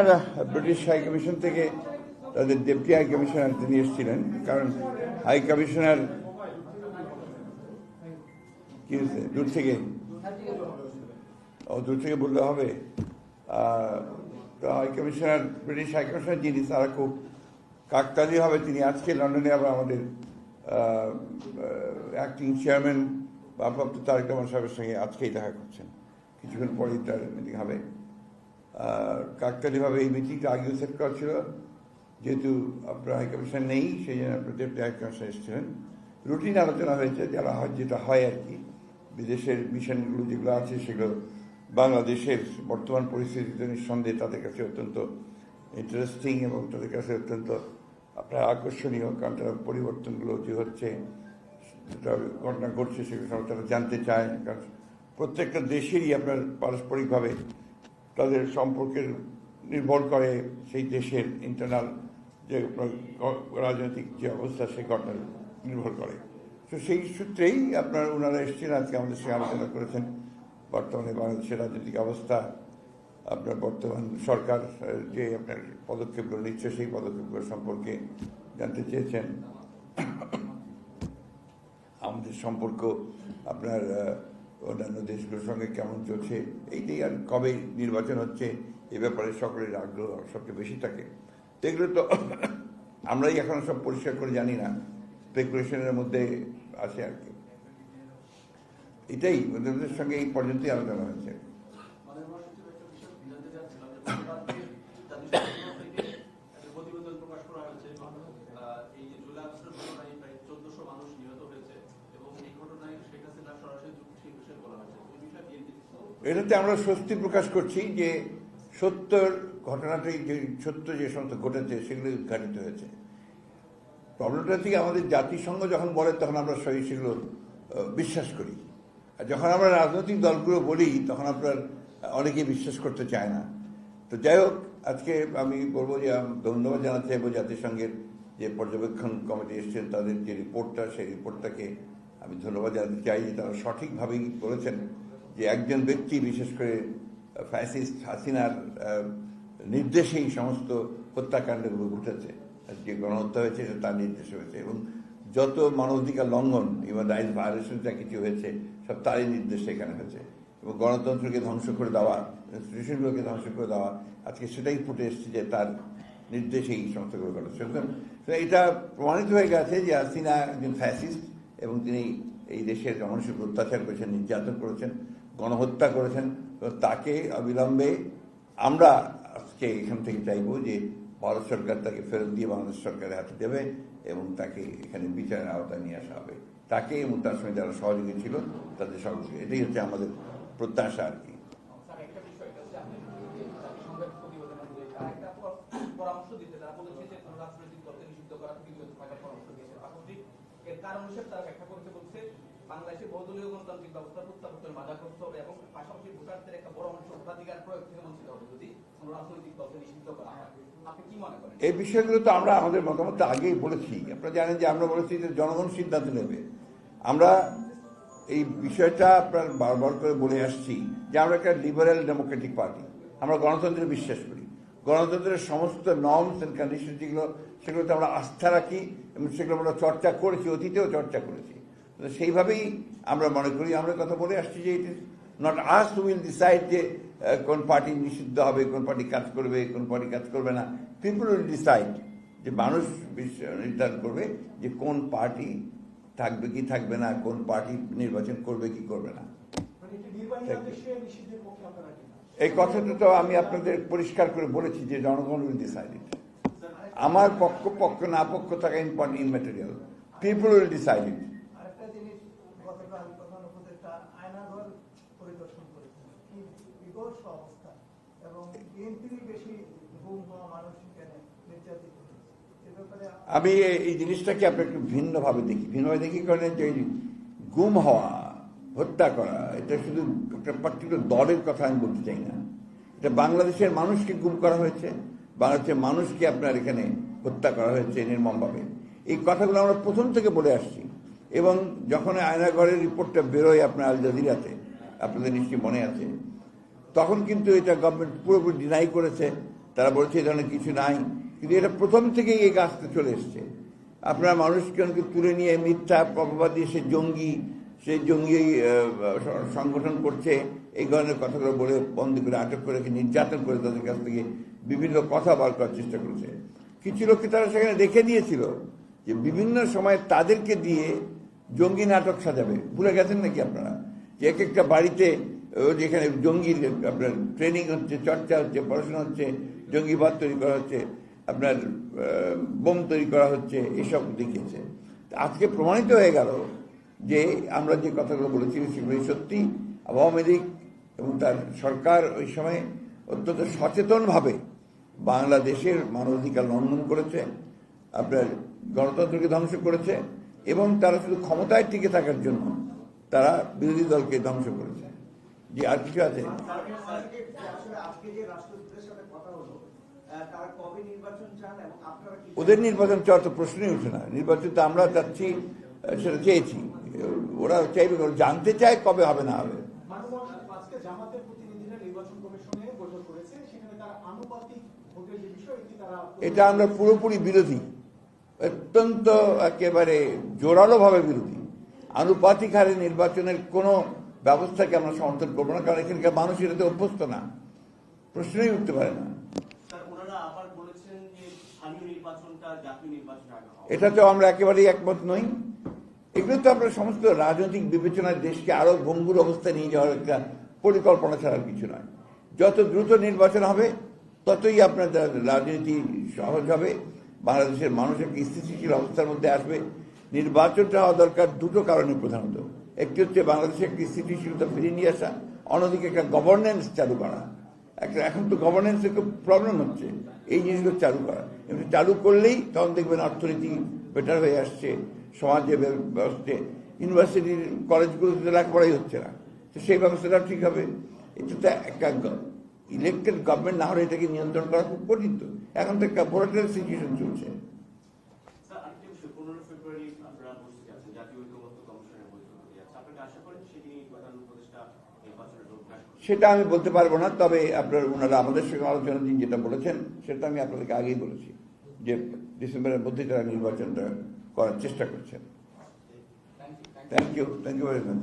আপনার British high commission থেকে তাদের ডেপুটি হাই কমিশনার তিনি এসেছিলেন, কারণ হাই কমিশনার কি হয়েছে দূর থেকে বললে হবে। তো high commissioner, British high commissioner যিনি, তারা খুব কাকতালীয়ভাবে তিনি আজকে লন্ডনে আবার আমাদের অ্যাক্টিং চেয়ারম্যান ভারপ্রাপ্ত তারেক রহমান সাহেবের সঙ্গে আজকেই দেখা করছেন, কিছুক্ষণ পরেই তার মিটিং হবে। কাকতালীয়ভাবে এই মিটিংটা আগেও সেট করা ছিল, যেহেতু আপনার হাই কমিশন নেই সেই জন্য আপনার ডেপুটি হাই কমিশনার এসেছিলেন। রুটিন আলোচনা হয়েছে, যেটা হয় আর কি, বিদেশের মিশনগুলো যেগুলো আছে সেগুলো বাংলাদেশের বর্তমান পরিস্থিতিতে নিঃসন্দেহে তাদের কাছে অত্যন্ত ইন্টারেস্টিং এবং তাদের কাছে অত্যন্ত আপনার আকর্ষণীয়, কারণ তারা পরিবর্তনগুলো যে হচ্ছে, যেটা ঘটনা ঘটছে সেগুলো সব তারা জানতে চায়। কারণ প্রত্যেকটা দেশেরই আপনার পারস্পরিকভাবে তাদের সম্পর্কের নির্ভর করে সেই দেশের ইন্টারনাল যে রাজনৈতিক যে অবস্থা সেই ঘটনার নির্ভর করে। তো সেই সূত্রেই আপনার ওনারা এসেছেন, আজকে আমাদের সঙ্গে আলোচনা করেছেন বর্তমানে বাংলাদেশের রাজনৈতিক অবস্থা, আপনার বর্তমান সরকার যে আপনার পদক্ষেপগুলো নিচ্ছে সেই পদক্ষেপগুলো সম্পর্কে জানতে চেয়েছেন। আমাদের সম্পর্ক আপনার অন্যান্য দেশগুলোর সঙ্গে কেমন চলছে, এইটাই আর কবে নির্বাচন হচ্ছে এ ব্যাপারে সকলের আগ্রহ সবচেয়ে বেশি থাকে। তো এগুলো তো আমরাই এখন সব পরিষ্কার করে জানি না, স্পেকুলেশনের মধ্যে আছে আর কি। এটাই ওদের সঙ্গে এই পর্যন্তই আলোচনা হয়েছে। এটাতে আমরা স্বস্তি প্রকাশ করছি যে সত্যর ঘটনাটাই, যে সত্য যে সমস্ত ঘটেছে সেগুলো উদ্ঘাটিত হয়েছে। প্রবলেমটা থেকে আমাদের জাতিসংঘ যখন বলে তখন আমরা সেগুলো বিশ্বাস করি, আর যখন আমরা রাজনৈতিক দলগুলো বলি তখন আপনার অনেকেই বিশ্বাস করতে চায় না। তো যাই হোক, আজকে আমি বলবো যে ধন্যবাদ জানাতে চাইবো জাতিসংঘের যে পর্যবেক্ষণ কমিটি এসেছেন, তাদের যে রিপোর্টটা, সেই রিপোর্টটাকে আমি ধন্যবাদ জানাতে চাই যে তারা সঠিকভাবেই বলেছেন যে একজন ব্যক্তি, বিশেষ করে ফ্যাসিস্ট হাসিনার নির্দেশেই সমস্ত হত্যাকাণ্ডগুলো ঘটেছে, যে গণহত্যা হয়েছে সেটা তার নির্দেশে হয়েছে, এবং যত মানবাধিকার লঙ্ঘন ইভেন রাইটস ভায়োলেশন যা কিছু হয়েছে সব তারই নির্দেশে এখানে হয়েছে, এবং গণতন্ত্রকে ধ্বংস করে দেওয়া, ইনস্টিটিউশনগুলোকে ধ্বংস করে দেওয়া, আজকে সেটাই ফুটে এসেছে যে তার নির্দেশেই সমস্তগুলো ঘটেছে। এটা প্রমাণিত হয়ে গেছে যে হাসিনা একজন ফ্যাসিস্ট, এবং তিনি এই দেশের মানুষের অত্যাচার করেছেন, নির্যাতন করেছেন, গণহত্যা করেছেন। তো তাকে অবিলম্বে আমরা আজকে এখান থেকে চাইব যে ভারত সরকার তাকে ফেরত দিয়ে বাংলাদেশ সরকারের হাতে দেবে এবং তাকে এখানে বিচারের আওতায় নিয়ে আসা হবে, তাকে এবং তার সঙ্গে যারা সহযোগী ছিল তাদের সহযোগী। এটাই হচ্ছে আমাদের প্রত্যাশা আর কি। বাংলাদেশের বহুদলীয় গণতান্ত্রিক ব্যবস্থার প্রত্যাবর্তন বাধা করতে হবে এবং পাশাপাশি ভোটারদের একটা বড় অংশ ভোটাধিকার প্রয়োগ থেকে বঞ্চিত হবে যদি কোনো রাজনৈতিক দলকে নিষিদ্ধ করা হয়। আপনি কি মনে করেন? এই বিষয়গুলো তো আমরা আমাদের মতামত আগেই বলেছি। আপনারা জানেন যে আমরা বলেছি যে জনগণ সিদ্ধান্ত নেবে। আমরা এই বিষয়টা আপনার বারবার করে বলে আসছি যে আমরা একটা লিবারেল ডেমোক্রেটিক পার্টি, আমরা গণতন্ত্রে বিশ্বাস করি। গণতন্ত্রের সমস্ত নর্মস অ্যান্ড কন্ডিশন যেগুলো, সেগুলোতে আমরা আস্থা রাখি এবং সেগুলো আমরা চর্চা করেছি, অতীতেও চর্চা করেছি। সেইভাবেই আমরা মনে করি। আমরা কথা বলে আসছি যে it is not us to will decide যে কোন পার্টি নিষিদ্ধ হবে, কোন পার্টি কাজ করবে, কোন পার্টি কাজ করবে না। পিপল উইল ডিসাইড, যে মানুষ নির্ধারণ করবে যে কোন পার্টি থাকবে কি থাকবে না, কোন পার্টি নির্বাচন করবে কি করবে না। এই কথাটা তো আমি আপনাদের পরিষ্কার করে বলেছি যে জনগণ উইল ডিসাইড ইট। আমার পক্ষ না পক্ষ থাকা ইনম্যাটেরিয়াল, পিপল উইল ডিসাইড ইট। আমি এই জিনিসটাকে আপনি একটু ভিন্নভাবে দেখি কারণ যে গুম হওয়া, হত্যা করা, এটা শুধু একটা পার্টিকুলার দলের কথা আমি বলতে চাই না। এটা বাংলাদেশের মানুষকে গুম করা হয়েছে, বাংলাদেশের মানুষকে আপনার এখানে হত্যা করা হয়েছে নির্মমভাবে। এই কথাগুলো আমরা প্রথম থেকে বলে আসছি, এবং যখন আয়নাঘরের রিপোর্টটা বেরোয় আপনার আল জাজিরাতে, আপনাদের নিশ্চয়ই মনে আছে, তখন কিন্তু এটা গভর্নমেন্ট পুরোপুরি ডিনাই করেছে তারা বলছে এই ধরনের কিছু নাই, কিন্তু এটা প্রথম থেকেই এই কাজটা চলে এসছে। আপনারা মানুষকে তুলে নিয়ে মিথ্যা অপবাদ দিয়ে সে জঙ্গি সংগঠন করছে, এই ধরনের কথাগুলো বলে বন্ধ করে আটক করে নির্যাতন করে তাদের কাছ থেকে বিভিন্ন কথা বার করার চেষ্টা করেছে। কিছু লোককে তারা সেখানে রেখে দিয়েছিল যে বিভিন্ন সময় তাদেরকে দিয়ে জঙ্গি নাটক সাজাবে। ভুলে গেছেন নাকি আপনারা যে এক একটা বাড়িতে যেখানে জঙ্গির আপনার ট্রেনিং হচ্ছে, চর্চা হচ্ছে, পড়াশোনা হচ্ছে, জঙ্গিবাদ তৈরি করা হচ্ছে, আপনার বোম তৈরি করা হচ্ছে, এসব দেখিয়েছে। আজকে প্রমাণিত হয়ে গেল যে আমরা যে কথাগুলো বলেছি সেগুলি সত্যি। আওয়ামী লীগ এবং তার সরকার ওই সময় অত্যন্ত সচেতনভাবে বাংলাদেশের মানবাধিকার লঙ্ঘন করেছে, আপনার গণতন্ত্রকে ধ্বংস করেছে, এবং তারা শুধু ক্ষমতায় টিকে থাকার জন্য তারা বিরোধী দলকে ধ্বংস করেছে। যে আর কিছু আছে? ওদের নির্বাচন চাওয়ার তো প্রশ্নই উঠে না। নির্বাচন তো আমরা চাচ্ছি, সেটা চেয়েছি, ওরা চাইবে, জানতে চায় কবে হবে না হবে। জামাতের প্রতিনিধিরা নির্বাচন কমিশনে বৈঠক করেছে, সেখানে তারা আনুপাতিক ভোটের যে বিষয় এটি তারা এটা আমরা পুরোপুরি বিরোধী, অত্যন্ত একেবারে জোরালোভাবে বিরোধী। আনুপাতিক হারে নির্বাচনের কোনো ব্যবস্থাকে আমরা সমর্থন করবো না, কারণ এখানকার মানুষ এটাতে অভ্যস্ত না, প্রশ্নই উঠতে পারে না। এটাতেও আমরা একেবারেই একমত নই। এগুলো তো আপনার সমস্ত রাজনৈতিক বিবেচনায় দেশকে আরো ভঙ্গুর অবস্থায় নিয়ে যাওয়ার একটা পরিকল্পনা ছাড়ার কিছু নয়। যত দ্রুত নির্বাচন হবে ততই আপনার রাজনীতি সহজ হবে, বাংলাদেশের মানুষ একটা স্থিতিশীল অবস্থার মধ্যে আসবে। নির্বাচনটা হওয়া দরকার দুটো কারণে প্রধানত। একটি হচ্ছে বাংলাদেশে একটি স্থিতিশীলতা ফিরিয়ে নিয়ে আসা, অন্যদিকে একটা গভর্নেন্স চালু করা। এখন তো গভর্নেন্সের খুব প্রবলেম হচ্ছে, এই জিনিসগুলো চালু করা। এমনি চালু করলেই তখন দেখবেন অর্থনীতি বেটার হয়ে আসছে, সমাজে ব্যবস্থা, ইউনিভার্সিটির কলেজগুলোতে লেখাপড়াই হচ্ছে না, তো সেই ব্যবস্থাটা ঠিক হবে। এটা তো একটা ইলেকটেড গভর্নমেন্ট না হলে এটাকে নিয়ন্ত্রণ করা খুব কঠিন। তো এখন তো একটা ভোলাটাইল সিচুয়েশন চলছে। সেটা আমি বলতে পারবো না, তবে আপনার ওনারা আমাদের সঙ্গে আলোচনা দিন যেটা বলেছেন সেটা আমি আপনাদেরকে আগেই বলেছি যে ডিসেম্বরের মধ্যে তারা নির্বাচনটা করার চেষ্টা করছেন। Thank you very much.